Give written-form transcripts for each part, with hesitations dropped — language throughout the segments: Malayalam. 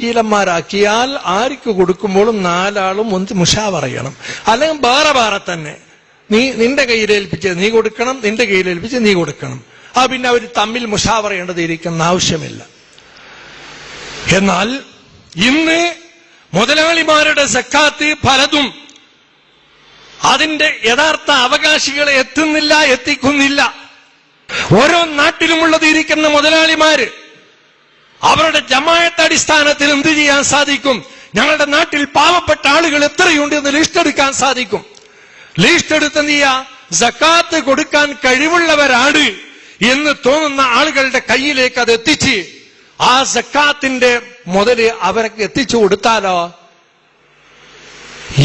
ശീലന്മാരാക്കിയാൽ ആർക്ക് കൊടുക്കുമ്പോഴും 4 ആളും ഒന്ന് മുഷാവറ ചെയ്യണം. അല്ലെങ്കിൽ വേറെ തന്നെ നിന്റെ കയ്യിലേൽപ്പിച്ച് നീ കൊടുക്കണം, നിന്റെ കയ്യിലേൽപ്പിച്ച് നീ കൊടുക്കണം. പിന്നെ അവർ തമ്മിൽ മുഷാവറ ചെയ്യേണ്ടതിരിക്കുന്ന ആവശ്യമില്ല. എന്നാൽ ഇന്ന് മുതലാളിമാരുടെ സക്കാത്ത് പലതും അതിന്റെ യഥാർത്ഥ അവകാശികളെ എത്തിക്കുന്നില്ല. ഓരോ നാട്ടിലുമുള്ളതിരിക്കുന്ന മുതലാളിമാര് അവരുടെ ജമാഅത്ത് അടിസ്ഥാനത്തിൽ എന്ത് ചെയ്യാൻ സാധിക്കും? ഞങ്ങളുടെ നാട്ടിൽ പാവപ്പെട്ട ആളുകൾ എത്രയുണ്ട് എന്ന് ലിസ്റ്റ് എടുക്കാൻ സാധിക്കും. ലിസ്റ്റ് എടുത്ത് എന്ത് ചെയ്യാ? സക്കാത്ത് കൊടുക്കാൻ കഴിവുള്ളവരാണ് എന്ന് തോന്നുന്ന ആളുകളുടെ കയ്യിലേക്ക് അത് എത്തിച്ച് ആ സക്കാത്തിന്റെ മുതല് അവർക്ക് എത്തിച്ചു കൊടുത്താലോ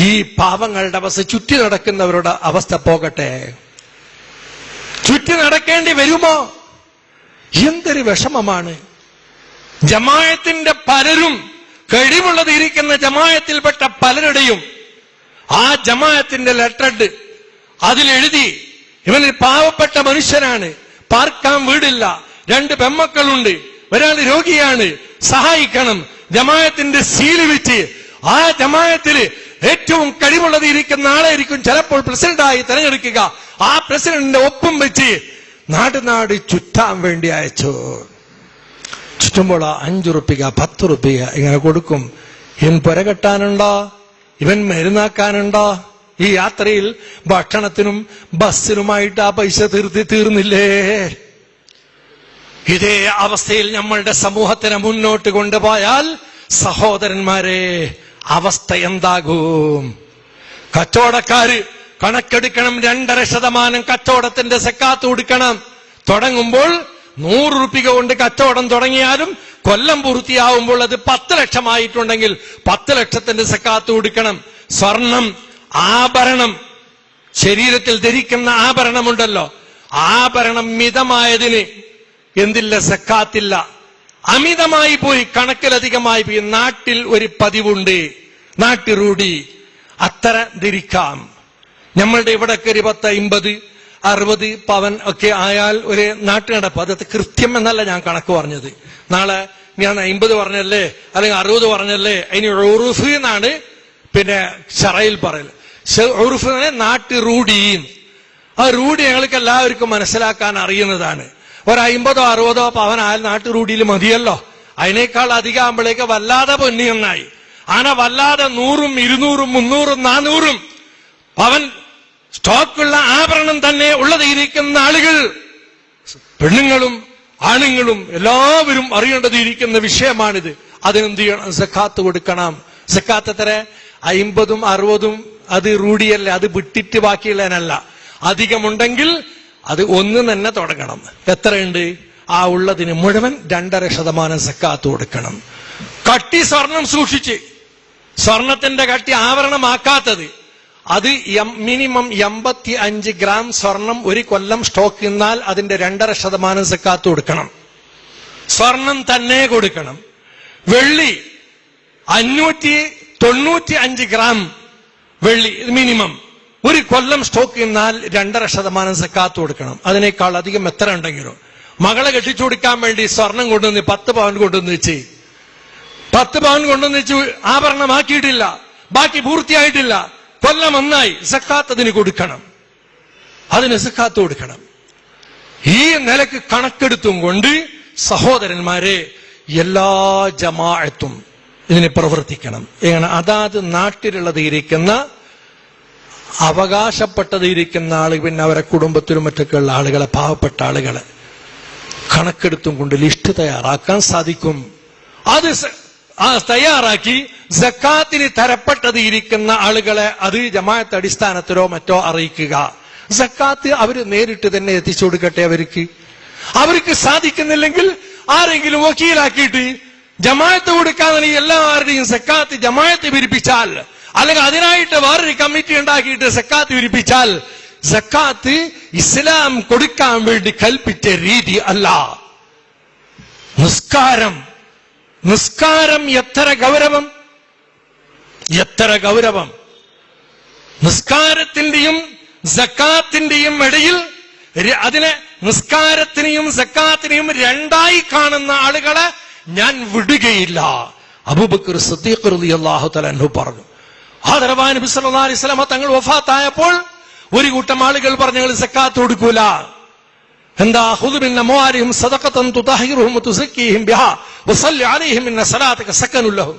ഈ പാവങ്ങളുടെ അവസ്ഥ, ചുറ്റി നടക്കുന്നവരുടെ അവസ്ഥ പോകട്ടെ. ചുറ്റി നടക്കേണ്ടി വരുമോ? എന്തൊരു വിഷമമാണ്. ജമാഅത്തിന്റെ പലരും കഴിവുള്ളതിരിക്കുന്ന ജമാഅത്തിൽപ്പെട്ട പലരുടെയും ആ ജമാഅത്തിന്റെ ലെറ്റർ അതിലെഴുതി ഇവന് പാവപ്പെട്ട മനുഷ്യനാണ്, പാർക്കാൻ വീടില്ല, 2 പെമ്മക്കളുണ്ട്, ഒരാൾ രോഗിയാണ്, സഹായിക്കണം. ജമാഅത്തിന്റെ സീല് വെച്ച് ആ ജമാഅത്തിൽ ഏറ്റവും കഴിവുള്ളതിരിക്കുന്ന ആളായിരിക്കും ചിലപ്പോൾ പ്രസിഡന്റായി തെരഞ്ഞെടുക്കുക. ആ പ്രസിഡന്റിന്റെ ഒപ്പം വെച്ച് നാട് ചുറ്റാൻ വേണ്ടി അയച്ചു. ചുറ്റുമ്പോൾ 5 റുപ്യ 10 റുപ്യ ഇങ്ങനെ കൊടുക്കും. ഇവൻ പുരകെട്ടാനുണ്ടോ? ഇവൻ മരുന്നാക്കാനുണ്ടോ? ഈ യാത്രയിൽ ഭക്ഷണത്തിനും ബസ്സിനുമായിട്ട് ആ പൈസ തീർന്നില്ലേ? ഇതേ അവസ്ഥയിൽ നമ്മളുടെ സമൂഹത്തിനെ മുന്നോട്ട് കൊണ്ടുപോയാൽ സഹോദരന്മാരെ അവസ്ഥ എന്താകും? കച്ചവടക്കാര് കണക്കെടുക്കണം. 2.5% കച്ചവടത്തിന്റെ സക്കാത്ത് കൊടുക്കണം. തുടങ്ങുമ്പോൾ 100 റുപ്യ കൊണ്ട് കച്ചവടം തുടങ്ങിയാലും കൊല്ലം പൂർത്തിയാവുമ്പോൾ അത് 10 ലക്ഷമായിട്ടുണ്ടെങ്കിൽ 10 ലക്ഷത്തിന്റെ സക്കാത്ത് കൊടുക്കണം. സ്വർണം, ആഭരണം, ശരീരത്തിൽ ധരിക്കുന്ന ആഭരണമുണ്ടല്ലോ, ആഭരണം മിതമായതിന് എന്തില്ല? സക്കാത്തില്ല. അമിതമായി പോയി, കണക്കിലധികമായി പോയി. നാട്ടിൽ ഒരു പതിവുണ്ട്, നാട്ടുറൂഢി, അത്ര ധരിക്കാം. നമ്മളുടെ ഇവിടൊക്കെ ഒരു 10, 50, 60 പവൻ ഒക്കെ ആയാൽ ഒരു നാട്ടുനടപ്പ്. അത് കൃത്യം എന്നല്ല ഞാൻ കണക്ക് പറഞ്ഞത്. നാളെ ഞാൻ 50 പറഞ്ഞല്ലേ അല്ലെങ്കിൽ 60 പറഞ്ഞല്ലേ, അതിന് ഉറുഫ് എന്നാണ് പിന്നെ ശറയിൽ പറയൽ. ഉറുഫ് നാട്ടുറൂഢി. ആ റൂഢി ഞങ്ങൾക്ക് എല്ലാവർക്കും മനസ്സിലാക്കാൻ അറിയുന്നതാണ്. ഒരു 50, 60 പവനായാൽ നാട്ടുറൂഢിയിൽ മതിയല്ലോ. അതിനേക്കാൾ അധികം ആകുമ്പോഴേക്ക് വല്ലാതെ പൊന്നിയെന്നായി. അങ്ങനെ വല്ലാതെ 100, 200, 300, 400 പവൻ സ്റ്റോക്കുള്ള ആഭരണം തന്നെ ഉള്ളതിരിക്കുന്ന ആളുകൾ, പെണ്ണുങ്ങളും ആണുങ്ങളും എല്ലാവരും അറിയേണ്ടതിരിക്കുന്ന വിഷയമാണിത്. അതിനെന്ത് ചെയ്യണം? സക്കാത്ത് കൊടുക്കണം. സക്കാത്ത് എത്ര? 50, 60 അത് റൂഢിയല്ല, അത് വിട്ടിട്ട് ബാക്കിയുള്ളതിനല്ല. അധികമുണ്ടെങ്കിൽ അത് ഒന്ന് തന്നെ തുടങ്ങണം. എത്രയുണ്ട്? ആ ഉള്ളതിന് മുഴുവൻ 2.5% സക്കാത്ത് കൊടുക്കണം. കട്ടി സ്വർണം സൂക്ഷിച്ച്, സ്വർണത്തിന്റെ കട്ടി ആവരണമാക്കാത്തത്, അത് മിനിമം 85 ഗ്രാം സ്വർണം ഒരു കൊല്ലം സ്റ്റോക്ക് നിന്നാൽ അതിന്റെ 2.5% സക്കാത്ത് കൊടുക്കണം. സ്വർണം തന്നെ കൊടുക്കണം. വെള്ളി 595 ഗ്രാം വെള്ളി മിനിമം ഒരു കൊല്ലം സ്റ്റോക്ക് നിന്നാൽ 2.5% സക്കാത്ത് കൊടുക്കണം. അതിനേക്കാൾ അധികം എത്ര ഉണ്ടെങ്കിലും. മകളെ കെട്ടിച്ചു കൊടുക്കാൻ വേണ്ടി സ്വർണം കൊണ്ടുവന്ന് 10 പവൻ കൊണ്ടുവന്ന് വെച്ച്, 10 പവൻ കൊണ്ടുവന്ന് വെച്ച് ആഭരണമാക്കിയിട്ടില്ല, ബാക്കി പൂർത്തിയായിട്ടില്ല, കൊല്ലം ഒന്നായി, സക്കാത്ത് അതിന് കൊടുക്കണം. അതിന് സക്കാത്ത് കൊടുക്കണം. ഈ നിലക്ക് കണക്കെടുത്തും കൊണ്ട് സഹോദരന്മാരെ എല്ലാ ജമാഅത്തും ഇതിന് പ്രവർത്തിക്കണം. എങ്ങനെ? അതാത് നാട്ടിലുള്ളതിരിക്കുന്ന അവകാശപ്പെട്ടതിരിക്കുന്ന ആളുകൾ, പിന്നെ അവരെ കുടുംബത്തിലും മറ്റൊക്കെയുള്ള ആളുകളെ, പാവപ്പെട്ട ആളുകളെ കണക്കെടുത്തും കൊണ്ട് ലിസ്റ്റ് തയ്യാറാക്കാൻ സാധിക്കും. അത് തയ്യാറാക്കി സക്കാത്തിന് തരപ്പെട്ടതിരിക്കുന്ന ആളുകളെ അത് ജമാഅത്ത് അടിസ്ഥാനത്തിലോ മറ്റോ അറിയിക്കുക. സക്കാത്ത് അവര് നേരിട്ട് തന്നെ എത്തിച്ചു കൊടുക്കട്ടെ. അവർക്ക് സാധിക്കുന്നില്ലെങ്കിൽ ആരെങ്കിലും വക്കീലാക്കിയിട്ട് ജമാഅത്ത് കൊടുക്കാതെ എല്ലാവരുടെയും സക്കാത്ത് ജമാഅത്ത് പിരിപ്പിച്ചാൽ, അല്ലെങ്കിൽ അതിനായിട്ട് വേറൊരു കമ്മിറ്റി ഉണ്ടാക്കിയിട്ട് സക്കാത്ത് പിരിപ്പിച്ചാൽ, സക്കാത്ത് ഇസ്ലാം കൊടുക്കാൻ വേണ്ടി കൽപ്പിച്ച രീതി അല്ല. നിസ്കാരം എത്ര ഗൗരവം, എത്ര ഗൗരവം. നിസ്കാരത്തിന്റെയും സക്കാത്തിന്റെയും ഇടയിൽ അതിനെ നിസ്കാരത്തിനെയും സക്കാത്തിനെയും രണ്ടായി കാണുന്ന ആളുകളെ ഞാൻ വിടുകയില്ല. അബൂബക്കർ സിദ്ദീഖ് റളിയല്ലാഹു തആല അൻഹു പറഞ്ഞു. ആദരവായ നബി സല്ലല്ലാഹു അലൈഹി വസല്ലം തങ്ങൾ വഫാത്തായപ്പോൾ ഒരു കൂട്ടം ആളുകൾ പറഞ്ഞു, ഞങ്ങൾ സക്കാത്ത് കൊടുക്കൂല. എന്താ? ഖുദ് മിൻ അംവാലിഹിം സദഖതൻ തുതഹിറുഹും വതുസക്കിഹിം ബിഹാ വസല്ലി അലൈഹിം ഇന്ന സലാതക സകനുൽ ലഹും.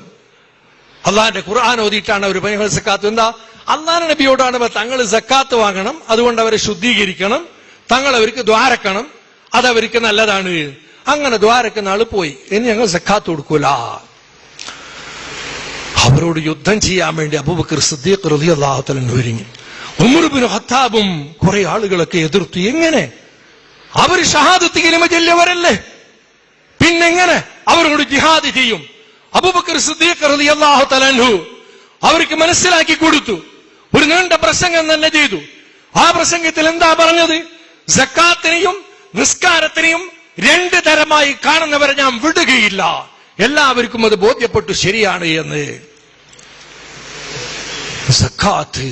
അള്ളാഹിന്റെ ഖുർആൻ ഓതിയിട്ടാണ് അവർ പറഞ്ഞ സക്കാത്ത്. എന്താ? അള്ളാഹുവിന്റെ നബിയോടാണ് തങ്ങൾ സക്കാത്ത് വാങ്ങണം, അതുകൊണ്ട് അവരെ ശുദ്ധീകരിക്കണം, തങ്ങൾ അവർക്ക് ദ്വാരക്കണം, അതവർക്ക് നല്ലതാണ്. അങ്ങനെ ദ്വാരക്കുന്ന ആള് പോയി, ഇനി ഞങ്ങൾ സക്കാത്ത് കൊടുക്കൂല. അവരോട് യുദ്ധം ചെയ്യാൻ വേണ്ടി അബൂബക്കർ സിദ്ദീഖ് റളിയല്ലാഹു തആല അൻഹു ഒരുങ്ങി. ഉമർ ഇബ്നു ഖത്താബും കുറെ ആളുകളൊക്കെ എതിർത്തു. എങ്ങനെ? അവർ ഷഹാദത്ത് കലിമ ചൊല്ലിയവരല്ലേ, പിന്നെങ്ങനെ അവരോട് ജിഹാദ് ചെയ്യും? അബൂബക്കർ സിദ്ദീഖ് റളിയല്ലാഹു തആല അൻഹു അവർക്ക് മനസ്സിലാക്കി കൊടുത്തു. ഒരു നീണ്ട പ്രസംഗം തന്നെ ചെയ്തു. ആ പ്രസംഗത്തിൽ എന്താ പറഞ്ഞത്? സക്കാത്തിനെയും നിസ്കാരത്തിനെയും രണ്ട് തരമായി കാണുന്നവരെ ഞാൻ വിടുകയില്ല, എല്ലാവർക്കും അത് ബോധ്യപ്പെട്ടു ശരിയാണ് എന്ന്. സക്കാത്ത്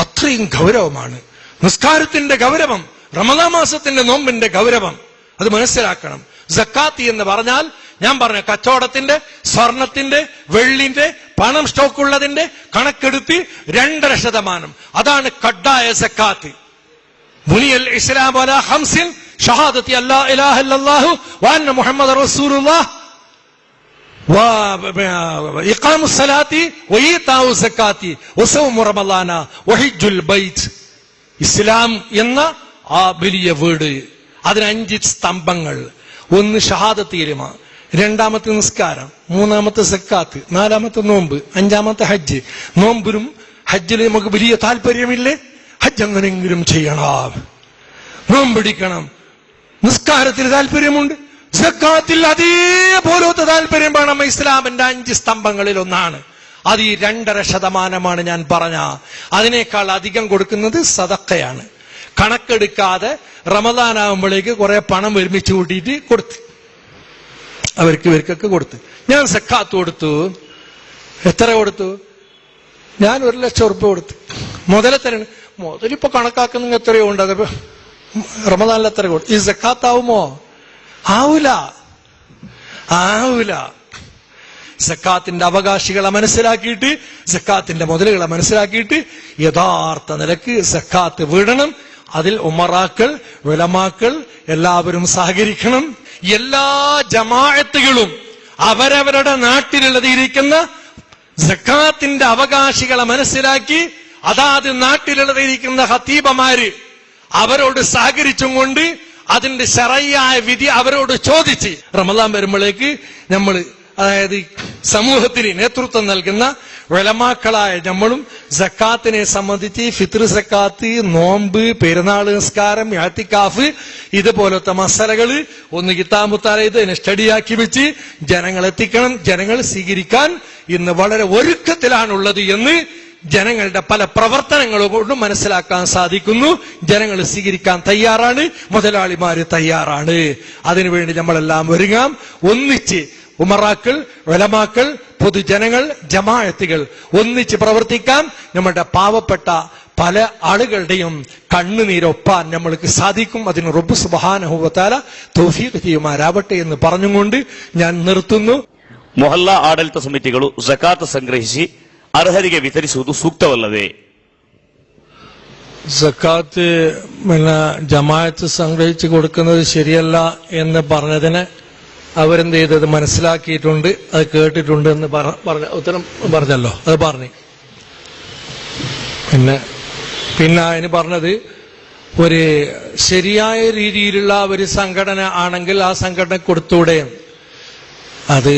അത്രയും ഗൗരവമാണ്. നിസ്കാരത്തിന്റെ ഗൗരവം, റമദാൻ മാസത്തിന്റെ നോമ്പിന്റെ ഗൗരവം അത് മനസ്സിലാക്കണം. സക്കാത്ത് എന്ന് പറഞ്ഞാൽ ഞാൻ പറഞ്ഞ കച്ചവടത്തിന്റെ, സ്വർണത്തിന്റെ, വെള്ളിന്റെ, പണം സ്റ്റോക്കുള്ളതിന്റെ കണക്കെടുത്ത് 2.5%, അതാണ് കഡ്ഡായ സക്കാത്ത്. ബുനിയൽ ഇസ്ലാം അലാ ഖംസിൻ ഷഹാദത്തി അല്ലാ ഇലാഹ ഇല്ലല്ലാഹു വഅന്ന മുഹമ്മദ റസൂലുള്ളാഹ് വഇഖാമുസ് സലാത്തി വഈതാഉ സക്കാത്തി വസൗമു റമളാന വഹിജ്ജുൽ ബൈത്ത്. ഇസ്ലാം എന്ന ആ വലിയ വീട്, അതിന് 5 സ്തംഭങ്ങൾ. ഒന്ന് ഷഹാദത്ത് കലിമ, രണ്ടാമത്തെ നിസ്കാരം, മൂന്നാമത്തെ സക്കാത്ത്, നാലാമത്തെ നോമ്പ്, അഞ്ചാമത്തെ ഹജ്ജ്. നോമ്പിനും ഹജ്ജിൽ നമുക്ക് വലിയ താല്പര്യമില്ലേ? ഹജ്ജ് എങ്ങനെങ്കിലും ചെയ്യണം, നോമ്പിടിക്കണം. നിസ്കാരത്തിന് താല്പര്യമുണ്ട്, സക്കാത്തിൽ അതേപോലത്തെ താല്പര്യം വേണം. ഇസ്ലാമിന്റെ 5 സ്തംഭങ്ങളിൽ ഒന്നാണ്. അത് ഈ 2.5% ഞാൻ പറഞ്ഞ അതിനേക്കാൾ അധികം കൊടുക്കുന്നത് സദഖയാണ്. കണക്കെടുക്കാതെ റമദാനാവുമ്പോഴേക്ക് കുറെ പണം ഒരുമിച്ച് കൂട്ടിയിട്ട് കൊടുത്ത് ഇവർക്കൊക്കെ കൊടുത്ത്. ഞാൻ സക്കാത്ത് കൊടുത്തു. എത്ര കൊടുത്തു? ഞാൻ 1,00,000 ഉറുപ്പിക കൊടുത്തു. മുതലിപ്പോ കണക്കാക്കുന്ന എത്രയോ ഉണ്ട്, അത് റമദാനിൽ എത്ര കൊടുത്തു? ഈ സക്കാത്താവുമോ? ആവൂല. സക്കാത്തിന്റെ അവകാശികളെ മനസ്സിലാക്കിയിട്ട്, സക്കാത്തിന്റെ മുതലുകളെ മനസ്സിലാക്കിയിട്ട് യഥാർത്ഥ നിലക്ക് സക്കാത്ത് വിടണം. അതിൽ ഉമറാക്കൾ, ഉലമാക്കൾ എല്ലാവരും സഹകരിക്കണം. എല്ലാ ജമാഅത്തുകളും അവരവരുടെ നാട്ടിലുള്ളതിരിക്കുന്ന സക്കാത്തിന്റെ അവകാശികളെ മനസ്സിലാക്കി അതാത് നാട്ടിലുള്ളതിരിക്കുന്ന ഖതീബമാര് അവരോട് സഹകരിച്ചും കൊണ്ട് അതിന്റെ ശറയ്യായ വിധി അവരോട് ചോദിച്ച് റമദാൻ വരുമ്പോഴേക്ക് നമ്മൾ, അതായത് സമൂഹത്തിന് നേതൃത്വം നൽകുന്ന ഉലമാക്കളായ നമ്മളും സക്കാത്തിനെ സംബന്ധിച്ച് ഫിത്ർ സക്കാത്ത്, നോമ്പ്, പെരുന്നാൾ നിസ്കാരം, ഇഅ്തികാഫ് ഇതുപോലത്തെ മസലകൾ ഒന്ന് കിതാബുത്താലയത് സ്റ്റഡിയാക്കി വെച്ച് ജനങ്ങളെത്തിക്കണം. ജനങ്ങൾ സ്വീകരിക്കാൻ ഇന്ന് വളരെ ഒരുക്കത്തിലാണുള്ളത് എന്ന് ജനങ്ങളുടെ പല പ്രവർത്തനങ്ങൾ കൊണ്ടും മനസ്സിലാക്കാൻ സാധിക്കുന്നു. ജനങ്ങൾ സ്വീകരിക്കാൻ തയ്യാറാണ്, മുതലാളിമാര് തയ്യാറാണ്. അതിനുവേണ്ടി നമ്മളെല്ലാം ഒരുങ്ങാം. ഒന്നിച്ച് ഉമറാക്കൾ, ഉലമാക്കൾ, പൊതുജനങ്ങൾ, ജമാഅത്തുകൾ ഒന്നിച്ച് പ്രവർത്തിക്കാൻ നമ്മുടെ പാവപ്പെട്ട പല ആളുകളുടെയും കണ്ണുനീരൊപ്പാൻ നമ്മൾക്ക് സാധിക്കും. അതിന് റബ്ബ് സുബ്ഹാനഹു വ തആല തൗഫീഖ് ചെയ്യുമാറാവട്ടെ എന്ന് പറഞ്ഞുകൊണ്ട് ഞാൻ നിർത്തുന്നു. ಮೊಹಲ್ಲಾ ಆಡಳಿತ ಸಮಿತಿಗಳು ಝಕಾತ್ ಸಂಗ್ರಹಿಸಿ ಅರ್ಹರಿಗೆ ವಿತರಿಸುವುದು ಸೂಕ್ತವಲ್ಲವೇ? സക്കാത്ത് ജമാഅത്ത് സംഗ്രഹിച്ച് കൊടുക്കുന്നത് ശരിയല്ല എന്ന് പറഞ്ഞതിന് അവരെന്ത് ചെയ്തത് മനസ്സിലാക്കിയിട്ടുണ്ട്, അത് കേട്ടിട്ടുണ്ട് എന്ന് ഉത്തരം പറഞ്ഞല്ലോ, അത് പറഞ്ഞു. പിന്നെ അതിന് പറഞ്ഞത് ഒരു ശരിയായ രീതിയിലുള്ള ഒരു സംഘടന ആണെങ്കിൽ ആ സംഘടന കൊടുത്തൂടെ. അത്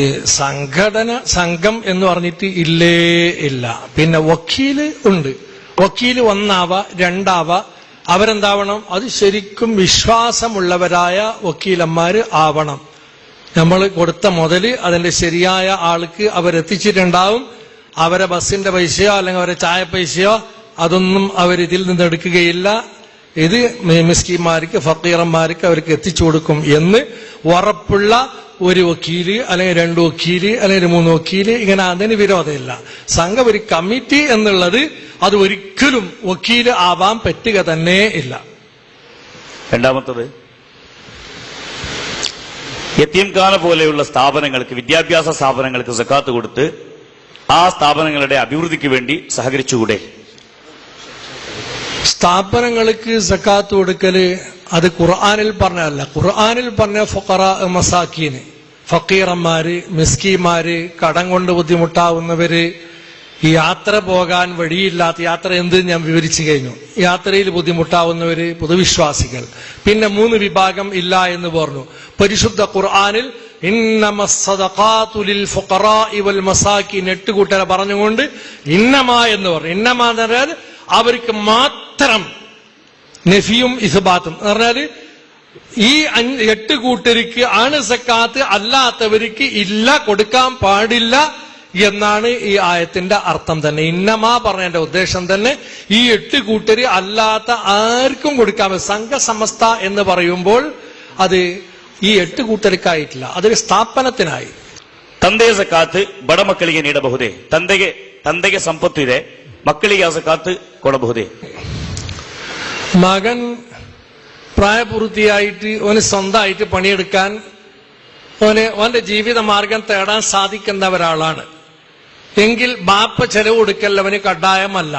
സംഘം എന്ന് പറഞ്ഞിട്ട് ഇല്ല. പിന്നെ വക്കീല് ഉണ്ട്. വക്കീല് 1 2 അവരെന്താവണം? അത് ശരിക്കും വിശ്വാസമുള്ളവരായ വക്കീലന്മാര് ആവണം. നമ്മൾ കൊടുത്ത മുതല് അതിന്റെ ശരിയായ ആൾക്ക് അവരെത്തിച്ചിട്ടുണ്ടാവും. അവരെ ബസിന്റെ പൈസയോ അല്ലെങ്കിൽ അവരെ ചായ പൈസയോ അതൊന്നും അവരിതിൽ നിന്ന് എടുക്കുകയില്ല. ഇത് മിസ്കിന്മാർക്ക്, ഫക്കീറന്മാർക്ക് അവർക്ക് എത്തിച്ചു കൊടുക്കും എന്ന് ഉറപ്പുള്ള ഒരു വക്കീല് അല്ലെങ്കിൽ 2 വക്കീല് അല്ലെങ്കിൽ 3 വക്കീല്, ഇങ്ങനെ അതിന് വിരോധമില്ല. സംഘം ഒരു കമ്മിറ്റി എന്നുള്ളത് അത് ഒരിക്കലും വക്കീല് ആവാൻ പറ്റുക തന്നെ ഇല്ല. രണ്ടാമത്തത്, യത്തീംഖാന പോലെയുള്ള സ്ഥാപനങ്ങൾക്ക്, വിദ്യാഭ്യാസ സ്ഥാപനങ്ങൾക്ക് സക്കാത്ത് കൊടുത്ത് ആ സ്ഥാപനങ്ങളുടെ അഭിവൃദ്ധിക്ക് വേണ്ടി സഹകരിച്ചുകൂടെ? സ്ഥാപനങ്ങൾക്ക് സക്കാത്ത് കൊടുക്കല് അത് ഖുർആനിൽ പറഞ്ഞല്ല. ഖുർആനിൽ പറഞ്ഞ ഫുഖറ മസാക്കീന്, ഫക്കീറന്മാര്, മിസ്കീന്മാര്, കടം കൊണ്ട് ബുദ്ധിമുട്ടാവുന്നവര്, ഈ യാത്ര പോകാൻ വഴിയില്ലാത്ത, യാത്ര എന്ത് ഞാൻ വിവരിച്ചു കഴിഞ്ഞു, യാത്രയിൽ ബുദ്ധിമുട്ടാവുന്നവര്, പൊതുവിശ്വാസികൾ. പിന്നെ 3 വിഭാഗം ഇല്ല എന്ന് പറഞ്ഞു. പരിശുദ്ധ ഖുർആനിൽ ഇന്നമസ്സദഖാതു ലിൽ ഫുഖറാഇ വൽ മസാകിൻ 8 കൂട്ടരെ പറഞ്ഞുകൊണ്ട് ഇന്നമാ എന്ന് പറഞ്ഞു. ഇന്നമാ എന്ന് പറഞ്ഞാൽ അവർക്ക് മാത്രം നഫിയും ഇസ്ബാത്തും എന്ന് പറഞ്ഞാല് ഈ 8 കൂട്ടർക്ക് ആണ് സക്കാത്ത്, അല്ലാത്തവർക്ക് ഇല്ല, കൊടുക്കാൻ പാടില്ല എന്നാണ് ഈ ആയത്തിന്റെ അർത്ഥം തന്നെ. ഇന്നമാ പറഞ്ഞതിന്റെ ഉദ്ദേശം തന്നെ ഈ 8 കൂട്ടര് അല്ലാത്ത ആർക്കും കൊടുക്കാൻ. സംഘസമസ്ത എന്ന് പറയുമ്പോൾ അത് ಈ 8 ಕೂಟರಿಕಾಯಿಲ್ಲ, ಅದರ ಸ್ಥಾಪನತಿನಾಯಿ. ತಂದೆಯ ಸಕಾತ್ ಬಡ ಮಕ್ಕಳಿಗೆ ನೀಡಬಹುದೇ? ತಂದೆಗೆ ಸಂಪತ್ತು ಇದೆ, ಮಕ್ಕಳಿಗೆ ಆ ಸಕಾತ್ ಕೊಡಬಹುದೇ? മകൻ പ്രായപൂർത്തിയായിട്ട് ഓന് സ്വന്തമായിട്ട് പണിയെടുക്കാൻ ഓന്റെ ജീവിത മാർഗം തേടാൻ സാധിക്കുന്ന ഒരാളാണ് എങ്കിൽ ബാപ്പ ചെലവ് കൊടുക്കൽ അവന് കഡ്ഡായമല്ല.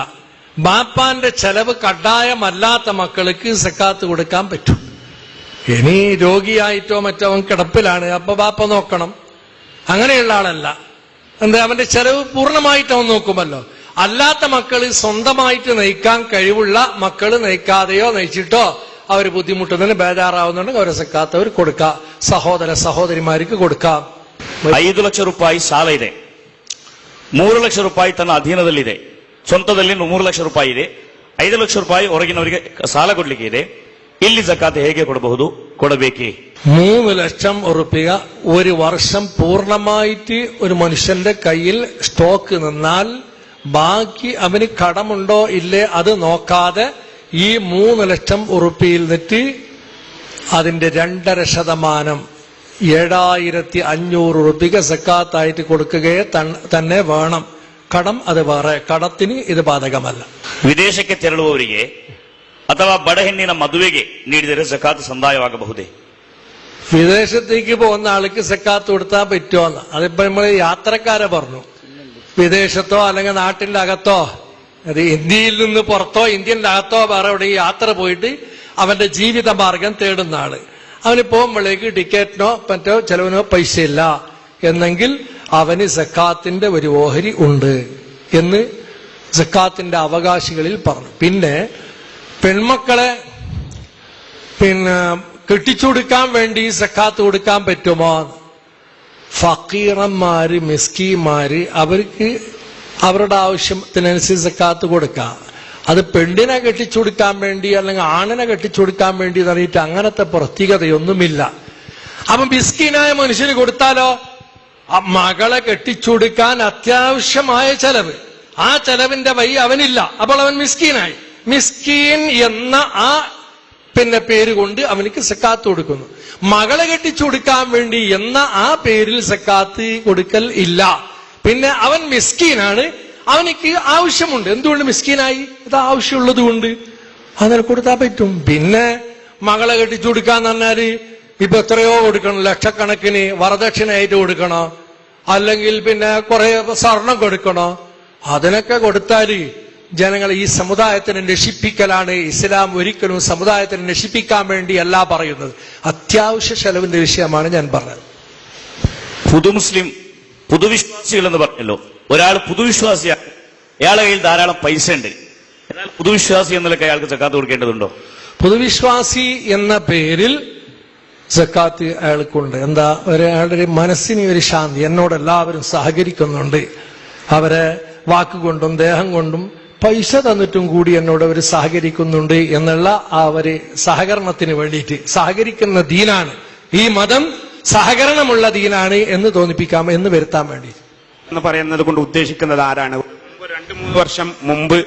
ബാപ്പാന്റെ ചെലവ് കഡ്ഡായമല്ലാത്ത മക്കൾക്ക് സക്കാത്ത് കൊടുക്കാൻ പറ്റും. ഇനി രോഗിയായിട്ടോ മറ്റോ അവൻ കിടപ്പിലാണ്, അപ്പൊ ബാപ്പ നോക്കണം, അങ്ങനെയുള്ള ആളല്ല. എന്താ, അവന്റെ ചെലവ് പൂർണ്ണമായിട്ട് അവൻ നോക്കുമല്ലോ. അല്ലാത്ത മക്കള് സ്വന്തമായിട്ട് നയിക്കാൻ കഴിവുള്ള മക്കള് നയിക്കാതെയോ നയിച്ചിട്ടോ അവർ ബുദ്ധിമുട്ടുന്നതിന് ബേജാറാവുന്നുണ്ടെങ്കിൽ അവരെ സക്കാത്ത് അവർ കൊടുക്കാം, സഹോദരിമാർക്ക് കൊടുക്കാം. 5 ಲಕ್ಷ ರೂಪಾಯಿ ಸಾಲ ಇದೆ, 3 ಲಕ್ಷ ರೂಪಾಯಿ ತನ್ನ ಅಧೀನದಲ್ಲಿದೆ, ಸ್ವಂತದಲ್ಲಿ 3 ಲಕ್ಷ ರೂಪಾಯಿ ಇದೆ, 5 ಲಕ್ಷ ರೂಪಾಯಿ ಹೊರಗಿನವರಿಗೆ ಸಾಲ ಕೊಡ್ಲಿಕ್ಕೆ ಇದೆ. ಇಲ್ಲಿ ಸಕಾತ್ ಹೇಗೆ ಕೊಡಬಹುದು, ಕೊಡಬೇಕೇ? 3 ലക്ഷം ഉറുപ്പിക ഒരു വർഷം പൂർണ്ണമായിട്ട് ഒരു മനുഷ്യന്റെ കയ്യിൽ സ്റ്റോക്ക് നിന്നാൽ ബാക്കി അവന് കടമുണ്ടോ ഇല്ലേ അത് നോക്കാതെ ഈ 3 ലക്ഷം ഉറുപ്പിയിൽ നിന്നിട്ട് അതിന്റെ 2.5% 7500 ഉറുപ്പിക സക്കാത്തായിട്ട് കൊടുക്കുകയെ തന്നെ വേണം. കടം അത് വേറെ, കടത്തിന് ഇത് ബാധകമല്ല. ವಿದೇಶಕ್ಕೆ ತೆರಳುವವರಿಗೆ ಅಥವಾ ಬಡ ಹೆಣ್ಣಿನ ಮದುವೆಗೆ ನೀಡಿದರೆ ಸಕಾತ್ ಸಂದಾಯವಾಗಬಹುದೇ? വിദേശത്തേക്ക് പോകുന്ന ആൾക്ക് സക്കാത്ത് കൊടുത്താൽ പറ്റുമോന്ന്, അതിപ്പോ നമ്മൾ യാത്രക്കാരെ പറഞ്ഞു. വിദേശത്തോ അല്ലെങ്കിൽ നാട്ടിന്റെ അകത്തോ, അത് ഇന്ത്യയിൽ നിന്ന് പുറത്തോ ഇന്ത്യന്റെ അകത്തോ വേറെ എവിടെ യാത്ര പോയിട്ട് അവന്റെ ജീവിത മാർഗം തേടുന്ന ആള്, അവന് പോകുമ്പോഴേക്ക് ടിക്കറ്റിനോ മറ്റോ ചെലവിനോ പൈസ ഇല്ല എന്നെങ്കിൽ അവന് സക്കാത്തിന്റെ ഒരു ഓഹരി ഉണ്ട് എന്ന് സക്കാത്തിന്റെ അവകാശികളിൽ പറഞ്ഞു. പിന്നെ പെൺമക്കളെ കെട്ടിച്ചു കൊടുക്കാൻ വേണ്ടി സക്കാത്ത് കൊടുക്കാൻ പറ്റുമോ? ഫക്കീറന്മാര്, മിസ്കീന്മാര്, അവർക്ക് അവരുടെ ആവശ്യത്തിനനുസരിച്ച് സക്കാത്ത് കൊടുക്കാം. അത് പെണ്ണിനെ കെട്ടിച്ചു കൊടുക്കാൻ വേണ്ടി അല്ലെങ്കിൽ ആണിനെ കെട്ടിച്ചു കൊടുക്കാൻ വേണ്ടി പറഞ്ഞിട്ട് അങ്ങനത്തെ പ്രത്യേകതയൊന്നുമില്ല. അപ്പൊ മിസ്കീനായ മനുഷ്യന് കൊടുത്താലോ, മകളെ കെട്ടിച്ചു കൊടുക്കാൻ അത്യാവശ്യമായ ചെലവ്, ആ ചെലവിന്റെ വഴി അവനില്ല, അപ്പോൾ അവൻ മിസ്കീനായി. മിസ്കീൻ എന്ന ആ പേര് കൊണ്ട് അവനിക്ക് സക്കാത്ത് കൊടുക്കുന്നു. മകളെ കെട്ടിച്ചു കൊടുക്കാൻ വേണ്ടി എന്ന ആ പേരിൽ സക്കാത്ത് കൊടുക്കൽ ഇല്ല. പിന്നെ അവൻ മിസ്കീനാണ്, അവനിക്ക് ആവശ്യമുണ്ട്. എന്തുകൊണ്ട് മിസ്കീനായി? ഇത് ആവശ്യമുള്ളത് കൊണ്ട് അങ്ങനെ കൊടുത്താൽ പറ്റും. പിന്നെ മകളെ കെട്ടിച്ചു കൊടുക്കാന്ന് പറഞ്ഞാല് ഇപ്പൊ എത്രയോ കൊടുക്കണം, ലക്ഷക്കണക്കിന് വരദക്ഷിണയായിട്ട് കൊടുക്കണോ, അല്ലെങ്കിൽ പിന്നെ കുറെ സ്വർണം കൊടുക്കണോ? അതിനൊക്കെ കൊടുത്താല് ജനങ്ങൾ ഈ സമുദായത്തിനെ നശിപ്പിക്കലാണ്. ഇസ്ലാം ഒരിക്കലും സമുദായത്തിനെ നശിപ്പിക്കാൻ വേണ്ടിയല്ല പറയുന്നത്, അത്യാവശ്യ ചെലവിന്റെ വിഷയമാണ് ഞാൻ പറഞ്ഞത്. പുതുമുസ്ലിം, പുതുവിശ്വാസികൾ എന്ന് പറഞ്ഞല്ലോ, ഒരാൾ പുതുവിശ്വാസിയാണ്, അയാളുടെ കയ്യിൽ ധാരാളം പൈസ ഉണ്ട്, എന്നാൽ പുതുവിശ്വാസി എന്നൊക്കെ അയാൾക്ക് സക്കാത്ത് കൊടുക്കേണ്ടതുണ്ടോ? പുതുവിശ്വാസി എന്ന പേരിൽ സക്കാത്ത് അയാൾക്കുണ്ട്. എന്താ, അയാളുടെ ഒരു മനസ്സിന് ഒരു ശാന്തി, എന്നോട് എല്ലാവരും സഹകരിക്കുന്നുണ്ട്, അവരെ വാക്കുകൊണ്ടും ദേഹം കൊണ്ടും പൈസ തന്നിട്ടും കൂടി എന്നോട് അവർ സഹകരിക്കുന്നുണ്ട് എന്നുള്ള ആ ഒരു സഹകരണത്തിന് വേണ്ടിയിട്ട്, സഹകരിക്കുന്ന ദീനാണ് ഈ മതം, സഹകരണമുള്ള ദീനാണ് എന്ന് തോന്നിപ്പിക്കാം, എന്ന് വരുത്താൻ വേണ്ടി എന്ന് പറയുന്നത് കൊണ്ട് ഉദ്ദേശിക്കുന്നത് ആരാണ്? 2-3 വർഷം മുമ്പ്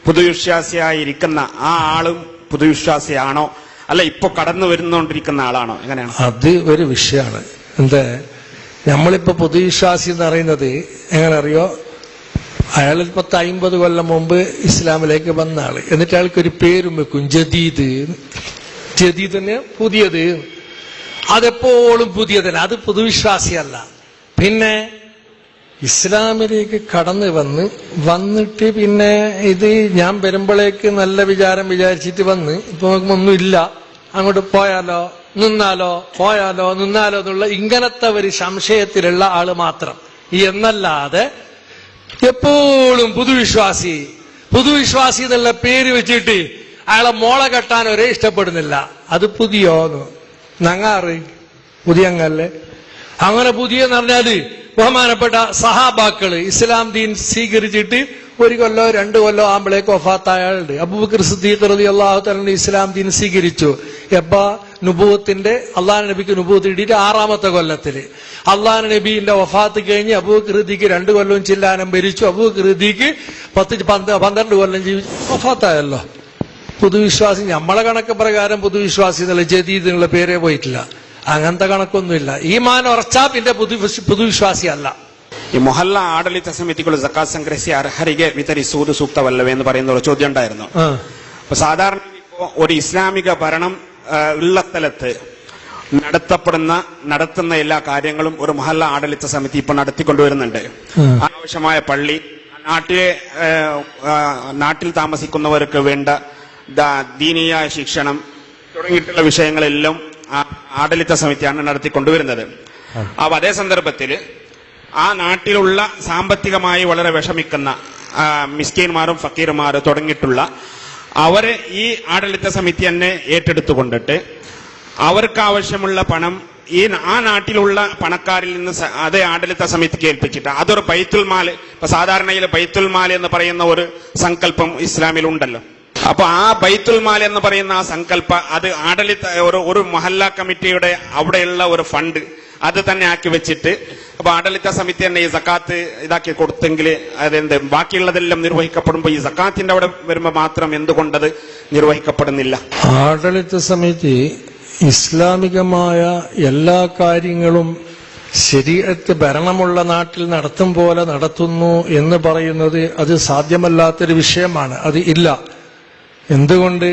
പുതുവിശ്വാസിയായിരിക്കുന്ന ആ ആളും പുതുവിശ്വാസിയാണോ, അല്ല ഇപ്പൊ കടന്നു വരുന്നോണ്ടിരിക്കുന്ന ആളാണോ, എങ്ങനെയാണ്? അത് ഒരു വിഷയമാണ്. എന്താ, നമ്മളിപ്പോ പുതുവിശ്വാസി എന്ന് പറയുന്നത് എങ്ങനെ അറിയോ? അയാൾ 50 കൊല്ലം മുമ്പ് ഇസ്ലാമിലേക്ക് വന്ന ആള്, എന്നിട്ട് അയാൾക്കൊരു പേരും വെക്കും, ജദീദ്. ജദീദ് തന്നെ പുതിയത്. അതെപ്പോഴും പുതിയതല്ല, അത് പൊതുവിശ്വാസിയല്ല. പിന്നെ ഇസ്ലാമിലേക്ക് കടന്നു വന്നിട്ട് പിന്നെ ഇത് ഞാൻ വരുമ്പോഴേക്ക് നല്ല വിചാരം വിചാരിച്ചിട്ട് ഇപ്പൊ ഒന്നുമില്ല, അങ്ങോട്ട് പോയാലോ നിന്നാലോ പോയാലോ നിന്നാലോ എന്നുള്ള ഇങ്ങനത്തെ ഒരു സംശയത്തിലുള്ള ആള് മാത്രം. എന്നല്ലാതെ എപ്പോഴും പുതുവിശ്വാസി എന്നുള്ള പേര് വെച്ചിട്ട് അയാളെ മോളെ കെട്ടാൻ ഒരേ ഇഷ്ടപ്പെടുന്നില്ല. അത് പുതിയോന്ന് നങ്ങാറ് പുതിയങ്ങല്ലേ. അങ്ങനെ പുതിയെന്ന് പറഞ്ഞാല് ബഹുമാനപ്പെട്ട സഹാബാക്കള് ഇസ്ലാം ദീൻ സ്വീകരിച്ചിട്ട് 1 കൊല്ലോ 2 കൊല്ലോ ആകുമ്പോഴേക്ക് വഫാത്തായ ആളുണ്ട്. അബൂബക്കർ സിദ്ദീഖ് റളിയല്ലാഹു തആല ഇസ്ലാം ദീൻ സ്വീകരിച്ചു. നുബുവത്തിന്റെ അള്ളാഹു നബിക്ക് നുബുവത്ത് കിട്ടിയിട്ട് 6ാമത്തെ കൊല്ലത്തില്. അള്ളാഹു നബിന്റെ വഫാത്ത് കഴിഞ്ഞ് അബൂബക്കർ സിദ്ദീഖ് 2 കൊല്ലവും ചില്ലാനം ഭരിച്ചു. അബൂബക്കർ സിദ്ദീഖ് 12 കൊല്ലം ജീവിച്ചു, വഫാത്തായല്ലോ. പുതുവിശ്വാസി നമ്മളെ കണക്ക് പ്രകാരം പുതുവിശ്വാസി എന്നുള്ള ജദീദ് എന്നുള്ള പേരേ പോയിട്ടില്ല. അങ്ങനത്തെ കണക്കൊന്നുമില്ല. ഈമാൻ ഉറച്ചാ പിന്നെ പുതുവിശ്വാസി അല്ല. ಈ ಮೊಹಲ್ಲ ಆಡಳಿತ ಸಮಿತಿಗಳು ಜಕಾತ್ ಸಂಗ್ರಹಿಸಿ ಅರ್ಹರಿಗೆ ವಿತರಿಸುವುದು ಸೂಕ್ತವಲ್ಲವೇ എന്ന് പറയുന്ന ഒരു ചോദ്യം ഉണ്ടായിരുന്നു. അപ്പൊ സാധാരണ ഇപ്പോ ഒരു ഇസ്ലാമിക ഭരണം ഉള്ള സ്ഥലത്ത് നടത്തുന്ന എല്ലാ കാര്യങ്ങളും ഒരു മഹല്ല ആഡളിത സമിതി ഇപ്പൊ നടത്തിക്കൊണ്ടുവരുന്നുണ്ട്. ആവശ്യമായ പള്ളി, നാട്ടിൽ താമസിക്കുന്നവർക്ക് വേണ്ട ദീനീയ ശിക്ഷണം തുടങ്ങിയിട്ടുള്ള വിഷയങ്ങളെല്ലാം ആഡളിത സമിതിയാണ് നടത്തിക്കൊണ്ടുവരുന്നത്. അപ്പൊ അതേ സന്ദർഭത്തിൽ ആ നാട്ടിലുള്ള സാമ്പത്തികമായി വളരെ വിഷമിക്കുന്ന മിസ്കീന്മാരും ഫക്കീർമാരും തുടങ്ങിയിട്ടുള്ള അവരെ ഈ ആഡളിത സമിതി തന്നെ ഏറ്റെടുത്തുകൊണ്ടിട്ട് അവർക്ക് ആവശ്യമുള്ള പണം ആ നാട്ടിലുള്ള പണക്കാരിൽ നിന്ന് അതേ ആഡളിത സമിതിക്ക് ഏൽപ്പിച്ചിട്ട് അതൊരു ബൈത്തുൽ മാൽ, ഇപ്പൊ സാധാരണയിൽ ബൈത്തുൽ മാൽ എന്ന് പറയുന്ന ഒരു സങ്കല്പം ഇസ്ലാമിൽ ഉണ്ടല്ലോ. അപ്പൊ ആ ബൈത്തുൽ മാൽ എന്ന് പറയുന്ന ആ സങ്കല്പ അത് ആഡളിത ഒരു മഹല്ല കമ്മിറ്റിയുടെ അവിടെയുള്ള ഒരു ഫണ്ട് അത് തന്നെ ആക്കി വെച്ചിട്ട് അപ്പൊ ആഡളിത സമിതി തന്നെ ഈ സക്കാത്ത് ഇതാക്കി കൊടുത്തെങ്കിൽ അതെന്ത് ബാക്കിയുള്ളതെല്ലാം നിർവഹിക്കപ്പെടുമ്പോ ഈ സക്കാത്തിന്റെ അവിടെ വരുമ്പോ മാത്രം എന്തുകൊണ്ടത് നിർവഹിക്കപ്പെടുന്നില്ല? ആഡളിത സമിതി ഇസ്ലാമികമായ എല്ലാ കാര്യങ്ങളും ശരീഅത്ത് ഭരണമുള്ള നാട്ടിൽ നടത്തും പോലെ നടത്തുന്നു എന്ന് പറയുന്നത് അത് സാധ്യമല്ലാത്തൊരു വിഷയമാണ്. അത് ഇല്ല. എന്തുകൊണ്ട്?